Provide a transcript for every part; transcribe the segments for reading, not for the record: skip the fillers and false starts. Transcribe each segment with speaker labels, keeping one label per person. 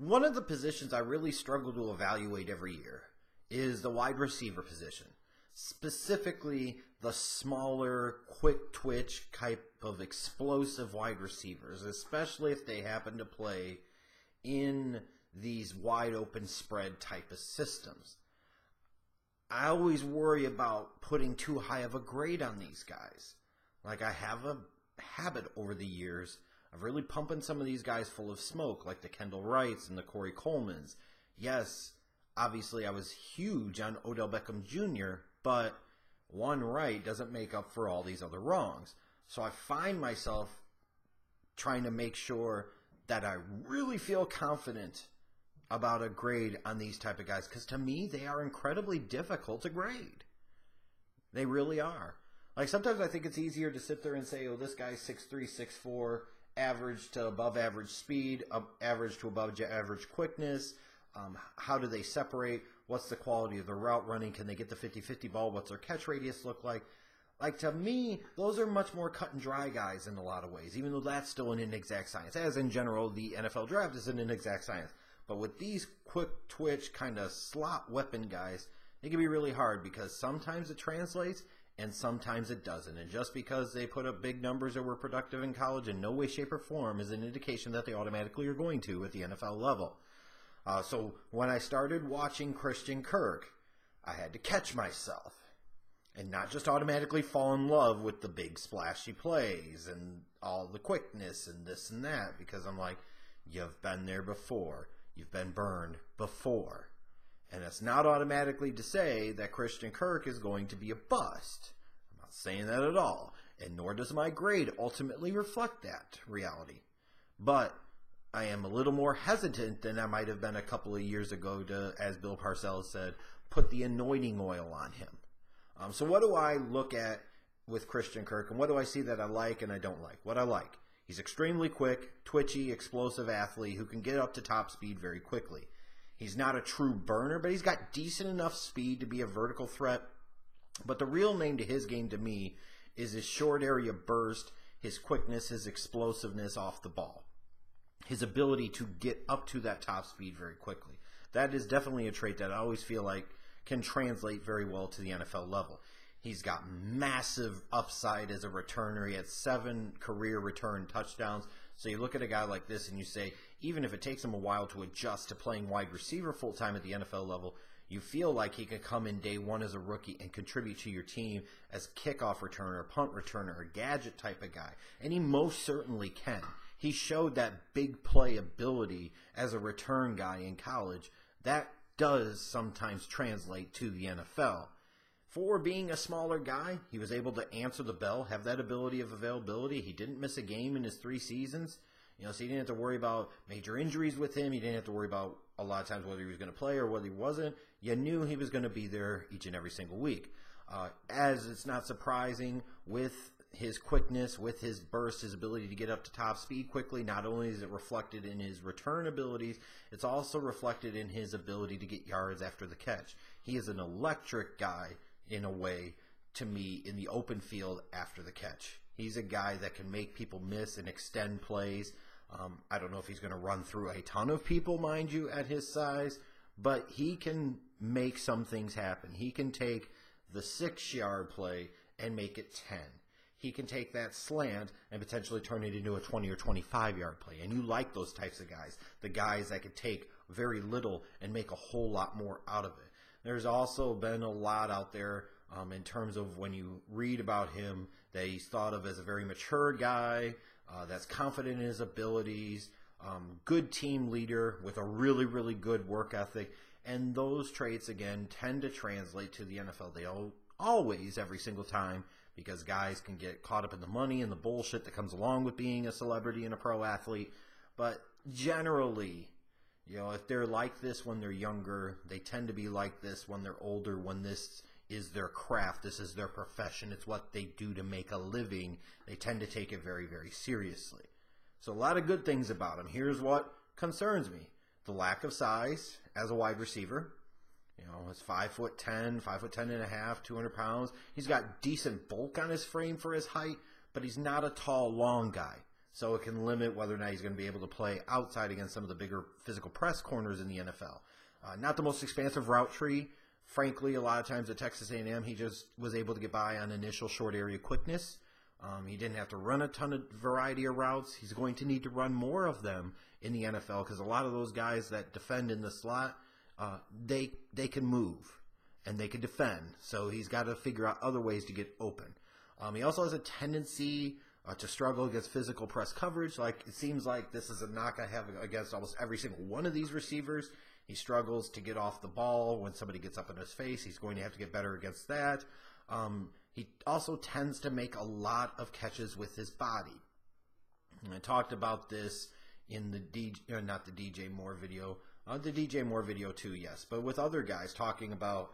Speaker 1: One of the positions I really struggle to evaluate every year is the wide receiver position. Specifically, the smaller, quick twitch type of explosive wide receivers, especially if they happen to play in these wide open spread type of systems. I always worry about putting too high of a grade on these guys. Like, I have a habit over the years of really pumping some of these guys full of smoke, like the Kendall Wrights and the Corey Colemans. Yes, obviously I was huge on Odell Beckham Jr., but one right doesn't make up for all these other wrongs. So I find myself trying to make sure that I really feel confident about a grade on these type of guys, because to me, they are incredibly difficult to grade. They really are. Like, sometimes I think it's easier to sit there and say, oh, this guy's 6'3", 6'4", average to above average speed, average to above average quickness. How do they separate? What's the quality of the route running? Can they get the 50-50 ball? What's their catch radius look like? Like, to me, those are much more cut and dry guys in a lot of ways, even though that's still an inexact science. As in general, the NFL draft is an inexact science. But with these quick twitch kind of slot weapon guys, it can be really hard because sometimes it translates and sometimes it doesn't. And just because they put up big numbers or were productive in college in no way, shape, or form is an indication that they automatically are going to at the NFL level. So when I started watching Christian Kirk, I had to catch myself and not just automatically fall in love with the big splashy plays and all the quickness and this and that, because I'm like, you've been there before. You've been burned before. And it's not automatically to say that Christian Kirk is going to be a bust. I'm not saying that at all. And nor does my grade ultimately reflect that reality. But I am a little more hesitant than I might have been a couple of years ago to, as Bill Parcells said, put the anointing oil on him. So what do I look at with Christian Kirk, and what do I see that I like and I don't like? What I like: he's extremely quick, twitchy, explosive athlete who can get up to top speed very quickly. He's not a true burner, but he's got decent enough speed to be a vertical threat. But the real name to his game to me is his short area burst, his quickness, his explosiveness off the ball, his ability to get up to that top speed very quickly. That is definitely a trait that I always feel like can translate very well to the NFL level. He's got massive upside as a returner. He had 7 career return touchdowns. So you look at a guy like this and you say, even if it takes him a while to adjust to playing wide receiver full-time at the NFL level, you feel like he could come in day one as a rookie and contribute to your team as kickoff returner, punt returner, a gadget type of guy. And he most certainly can. He showed that big play ability as a return guy in college. That does sometimes translate to the NFL. For being a smaller guy, he was able to answer the bell, have that ability of availability. He didn't miss a game in his 3 seasons. So you didn't have to worry about major injuries with him. You didn't have to worry about a lot of times whether he was going to play or whether he wasn't. You knew he was going to be there each and every single week. As it's not surprising, with his quickness, with his burst, his ability to get up to top speed quickly, not only is it reflected in his return abilities, it's also reflected in his ability to get yards after the catch. He is an electric guy in a way, to me, in the open field after the catch. He's a guy that can make people miss and extend plays. I don't know if he's going to run through a ton of people, mind you, at his size, but he can make some things happen. He can take the 6-yard play and make it 10. He can take that slant and potentially turn it into a 20 or 25-yard play. And you like those types of guys, the guys that could take very little and make a whole lot more out of it. There's also been a lot out there in terms of when you read about him that he's thought of as a very mature guy that's confident in his abilities, good team leader with a really, really good work ethic. And those traits, again, tend to translate to the NFL. They always, every single time, because guys can get caught up in the money and the bullshit that comes along with being a celebrity and a pro athlete. But generally, if they're like this when they're younger, they tend to be like this when they're older, when this is their craft, this is their profession, it's what they do to make a living. They tend to take it very, very seriously. So a lot of good things about him. Here's what concerns me. The lack of size as a wide receiver. It's 5'10", 5'10 and a half, 200 pounds. He's got decent bulk on his frame for his height, but he's not a tall, long guy. So it can limit whether or not he's going to be able to play outside against some of the bigger physical press corners in the NFL. Not the most expansive route tree. Frankly, a lot of times at Texas A&M, he just was able to get by on initial short area quickness. He didn't have to run a ton of variety of routes. He's going to need to run more of them in the NFL because a lot of those guys that defend in the slot, they can move and they can defend. So he's got to figure out other ways to get open. He also has a tendency to struggle against physical press coverage. Like, it seems like this is a knock I have against almost every single one of these receivers. He struggles to get off the ball when somebody gets up in his face. He's going to have to get better against that. He also tends to make a lot of catches with his body. And I talked about this in the not the DJ Moore video. The DJ Moore video too, yes. But with other guys talking about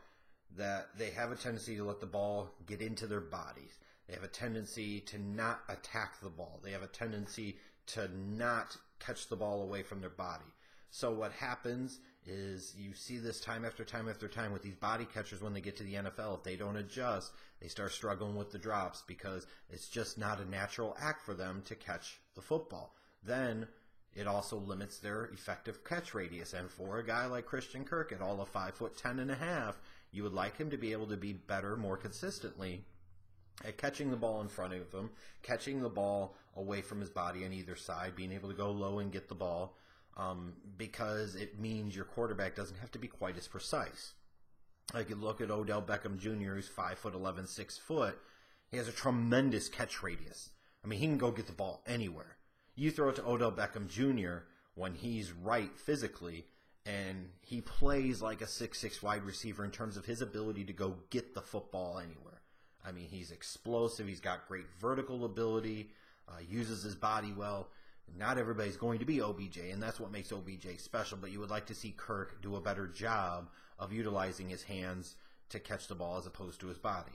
Speaker 1: that they have a tendency to let the ball get into their bodies. They have a tendency to not attack the ball. They have a tendency to not catch the ball away from their body. So what happens is you see this time after time after time with these body catchers when they get to the NFL. If they don't adjust, they start struggling with the drops because it's just not a natural act for them to catch the football. Then it also limits their effective catch radius. And for a guy like Christian Kirk at all of 5'10.5", you would like him to be able to be better more consistently at catching the ball in front of him, catching the ball away from his body on either side, being able to go low and get the ball, because it means your quarterback doesn't have to be quite as precise. Like, you look at Odell Beckham Jr., who's 5'11", 6 foot. He has a tremendous catch radius. I mean, he can go get the ball anywhere. You throw it to Odell Beckham Jr. when he's right physically, and he plays like a 6'6" wide receiver in terms of his ability to go get the football anywhere. I mean, he's explosive. He's got great vertical ability, uses his body well. Not everybody's going to be OBJ, and that's what makes OBJ special, but you would like to see Kirk do a better job of utilizing his hands to catch the ball as opposed to his body.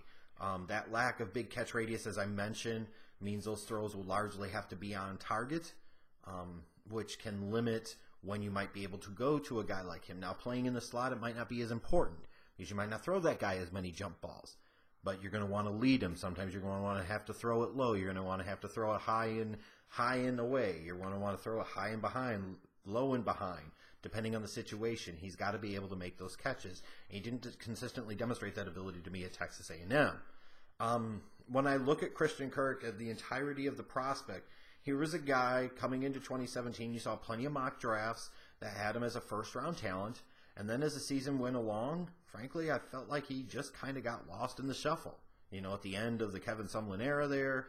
Speaker 1: That lack of big catch radius, as I mentioned, means those throws will largely have to be on target, which can limit when you might be able to go to a guy like him. Now, playing in the slot, it might not be as important because you might not throw that guy as many jump balls, but you're going to want to lead him. Sometimes you're going to want to have to throw it low. You're going to want to have to throw it high and away. You're going to want to throw it high and behind, low and behind, depending on the situation. He's got to be able to make those catches. And he didn't consistently demonstrate that ability to me at Texas A&M. When I look at Christian Kirk at the entirety of the prospect, here was a guy coming into 2017. You saw plenty of mock drafts that had him as a first-round talent. And then as the season went along, frankly, I felt like he just kind of got lost in the shuffle. You know, at the end of the Kevin Sumlin era there,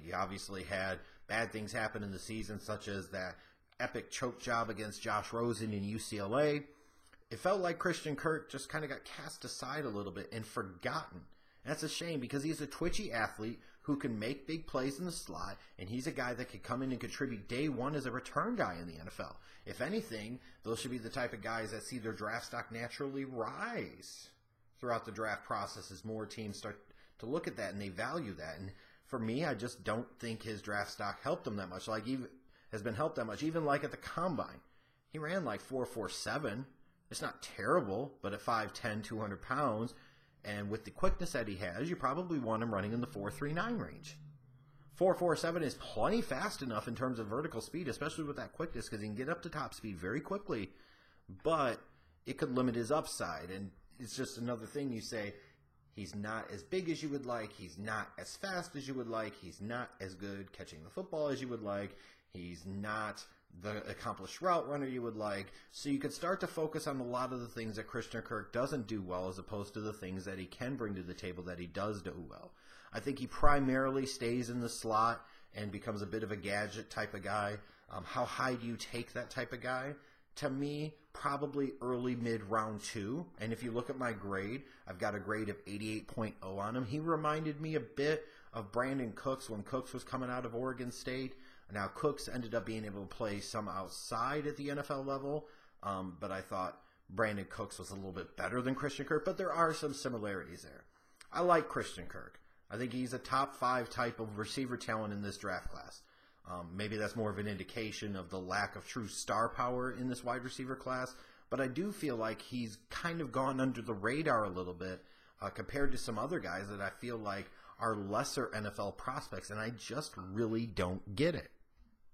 Speaker 1: you obviously had bad things happen in the season, such as that epic choke job against Josh Rosen in UCLA. It felt like Christian Kirk just kind of got cast aside a little bit and forgotten. And that's a shame because he's a twitchy athlete who can make big plays in the slot, and he's a guy that could come in and contribute day one as a return guy in the NFL. If anything, those should be the type of guys that see their draft stock naturally rise throughout the draft process as more teams start to look at that and they value that. And for me, I just don't think his draft stock helped him that much. Like, even has been helped that much. Even like at the combine, he ran like 4.47. It's not terrible, but at 5'10", 200 pounds, and with the quickness that he has, you probably want him running in the 4.39 range. 4.47 is plenty fast enough in terms of vertical speed, especially with that quickness, because he can get up to top speed very quickly, but it could limit his upside. And it's just another thing you say, he's not as big as you would like, he's not as fast as you would like, he's not as good catching the football as you would like, he's not the accomplished route runner you would like. So you could start to focus on a lot of the things that Christian Kirk doesn't do well as opposed to the things that he can bring to the table that he does do well. I think he primarily stays in the slot and becomes a bit of a gadget type of guy. How high do you take that type of guy? To me, probably early mid-round 2. And if you look at my grade, I've got a grade of 88.0 on him. He reminded me a bit of Brandon Cooks when Cooks was coming out of Oregon State. Now, Cooks ended up being able to play some outside at the NFL level, but I thought Brandon Cooks was a little bit better than Christian Kirk, but there are some similarities there. I like Christian Kirk. I think he's a top 5 type of receiver talent in this draft class. Maybe that's more of an indication of the lack of true star power in this wide receiver class, but I do feel like he's kind of gone under the radar a little bit compared to some other guys that I feel like are lesser NFL prospects, and I just really don't get it.